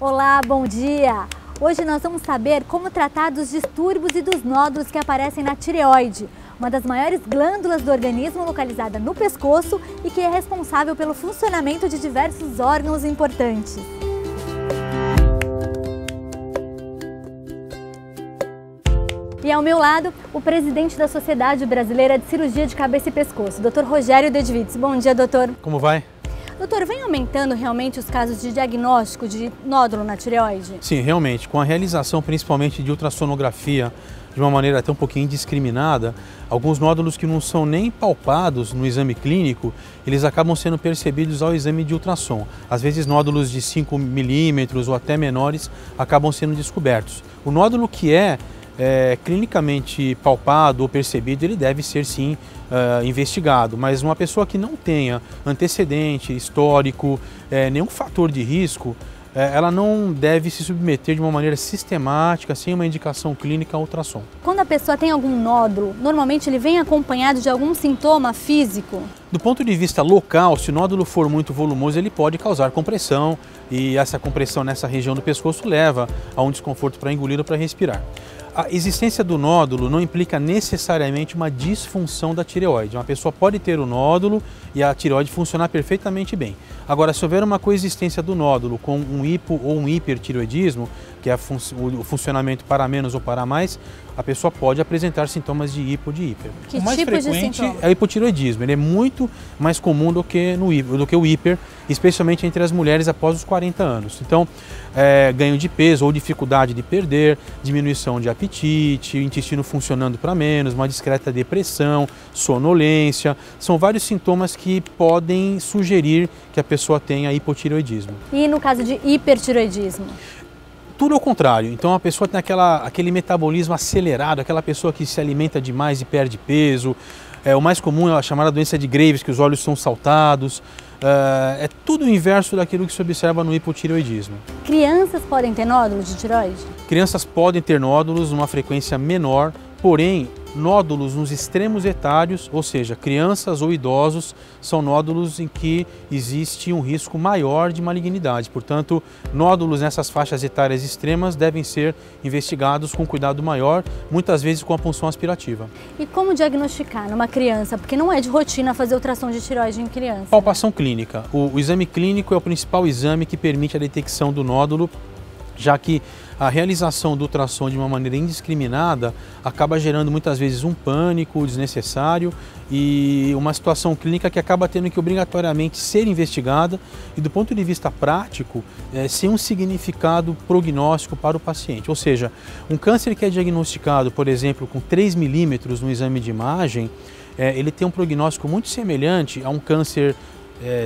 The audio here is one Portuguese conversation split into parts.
Olá, bom dia! Hoje nós vamos saber como tratar dos distúrbios e dos nódulos que aparecem na tireoide, uma das maiores glândulas do organismo localizada no pescoço e que é responsável pelo funcionamento de diversos órgãos importantes. E ao meu lado, o presidente da Sociedade Brasileira de Cirurgia de Cabeça e Pescoço, Dr. Rogério Dedvits. Bom dia, doutor. Como vai? Doutor, vem aumentando realmente os casos de diagnóstico de nódulo na tireoide? Sim, realmente. Com a realização principalmente de ultrassonografia de uma maneira até um pouquinho indiscriminada, alguns nódulos que não são nem palpados no exame clínico, eles acabam sendo percebidos ao exame de ultrassom. Às vezes nódulos de 5 milímetros ou até menores acabam sendo descobertos. O nódulo que é clinicamente palpado ou percebido, ele deve ser sim investigado, mas uma pessoa que não tenha antecedente, histórico, nenhum fator de risco, ela não deve se submeter de uma maneira sistemática, sem uma indicação clínica a ultrassom. Quando a pessoa tem algum nódulo, normalmente ele vem acompanhado de algum sintoma físico? Do ponto de vista local, se o nódulo for muito volumoso, ele pode causar compressão e essa compressão nessa região do pescoço leva a um desconforto para engolir ou para respirar. A existência do nódulo não implica necessariamente uma disfunção da tireoide. Uma pessoa pode ter o nódulo e a tireoide funcionar perfeitamente bem. Agora, se houver uma coexistência do nódulo com um hipo ou um hipertireoidismo, que é o funcionamento para menos ou para mais, a pessoa pode apresentar sintomas de hipo ou de hiper. Que o mais tipo frequente de sintoma? é o hipotireoidismo. Ele é muito mais comum do que o hiper, especialmente entre as mulheres após os 40 anos. Então, ganho de peso ou dificuldade de perder, diminuição de apetite, o intestino funcionando para menos, uma discreta depressão, sonolência, são vários sintomas que podem sugerir que a pessoa tenha hipotireoidismo. E no caso de hipertireoidismo? Tudo ao contrário, então a pessoa tem aquele metabolismo acelerado, aquela pessoa que se alimenta demais e perde peso. O mais comum é a chamada doença de Graves, que os olhos são saltados. É tudo o inverso daquilo que se observa no hipotireoidismo. Crianças podem ter nódulos de tireoide? Crianças podem ter nódulos numa frequência menor, porém nódulos nos extremos etários, ou seja, crianças ou idosos, são nódulos em que existe um risco maior de malignidade. Portanto, nódulos nessas faixas etárias extremas devem ser investigados com cuidado maior, muitas vezes com a punção aspirativa. E como diagnosticar numa criança? Porque não é de rotina fazer ultrassom de tireoide em criança. Palpação clínica. O exame clínico é o principal exame que permite a detecção do nódulo, já que a realização do ultrassom de uma maneira indiscriminada acaba gerando muitas vezes um pânico desnecessário e uma situação clínica que acaba tendo que obrigatoriamente ser investigada e, do ponto de vista prático, sem um significado prognóstico para o paciente. Ou seja, um câncer que é diagnosticado, por exemplo, com 3 milímetros no exame de imagem, ele tem um prognóstico muito semelhante a um câncer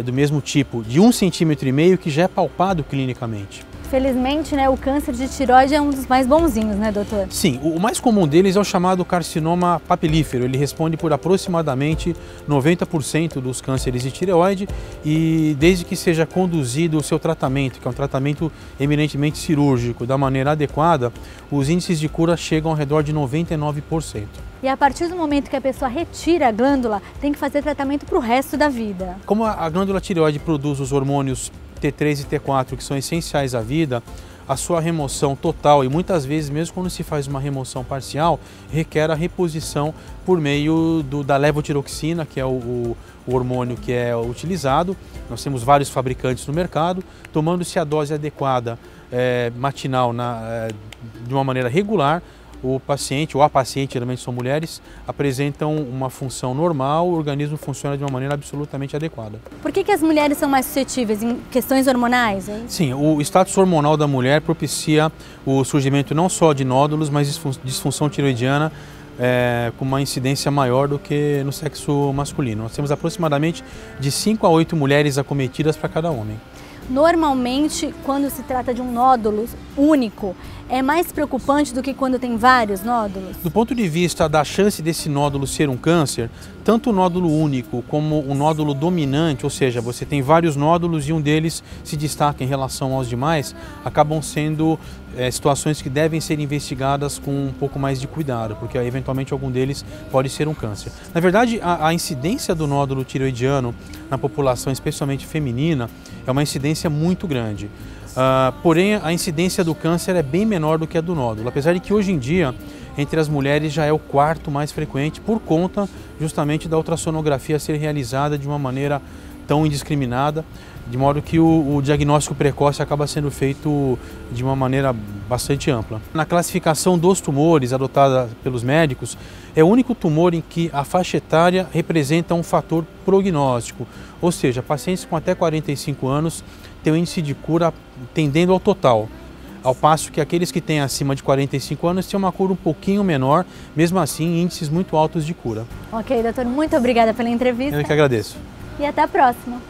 do mesmo tipo, de 1,5 cm, que já é palpado clinicamente. Felizmente, né, o câncer de tireoide é um dos mais bonzinhos, né, doutor? Sim, o mais comum deles é o chamado carcinoma papilífero. Ele responde por aproximadamente 90% dos cânceres de tireoide e desde que seja conduzido o seu tratamento, que é um tratamento eminentemente cirúrgico, da maneira adequada, os índices de cura chegam ao redor de 99%. E a partir do momento que a pessoa retira a glândula, tem que fazer tratamento para o resto da vida. Como a glândula tireoide produz os hormônios T3 e T4, que são essenciais à vida, a sua remoção total, e muitas vezes, mesmo quando se faz uma remoção parcial, requer a reposição por meio da levotiroxina, que é o hormônio que é utilizado. Nós temos vários fabricantes no mercado, tomando-se a dose adequada matinal de uma maneira regular, o paciente ou a paciente, geralmente são mulheres, apresentam uma função normal, o organismo funciona de uma maneira absolutamente adequada. Por que as mulheres são mais suscetíveis em questões hormonais? Hein? Sim, o status hormonal da mulher propicia o surgimento não só de nódulos, mas disfunção tireoidiana com uma incidência maior do que no sexo masculino. Nós temos aproximadamente de 5 a 8 mulheres acometidas para cada homem. Normalmente, quando se trata de um nódulo único, é mais preocupante do que quando tem vários nódulos? Do ponto de vista da chance desse nódulo ser um câncer, tanto o nódulo único como o nódulo dominante, ou seja, você tem vários nódulos e um deles se destaca em relação aos demais, acabam sendo situações que devem ser investigadas com um pouco mais de cuidado, porque eventualmente algum deles pode ser um câncer. Na verdade, a incidência do nódulo tireoidiano na população, especialmente feminina, é uma incidência muito grande. Porém, a incidência do câncer é bem menor do que a do nódulo, apesar de que hoje em dia, entre as mulheres já é o quarto mais frequente por conta justamente da ultrassonografia ser realizada de uma maneira tão indiscriminada, de modo que o diagnóstico precoce acaba sendo feito de uma maneira bastante ampla. Na classificação dos tumores adotada pelos médicos, é o único tumor em que a faixa etária representa um fator prognóstico, ou seja, pacientes com até 45 anos têm um índice de cura tendendo ao total, ao passo que aqueles que têm acima de 45 anos têm uma cura um pouquinho menor, mesmo assim índices muito altos de cura. Ok, doutor, muito obrigada pela entrevista. Eu que agradeço. E até a próxima.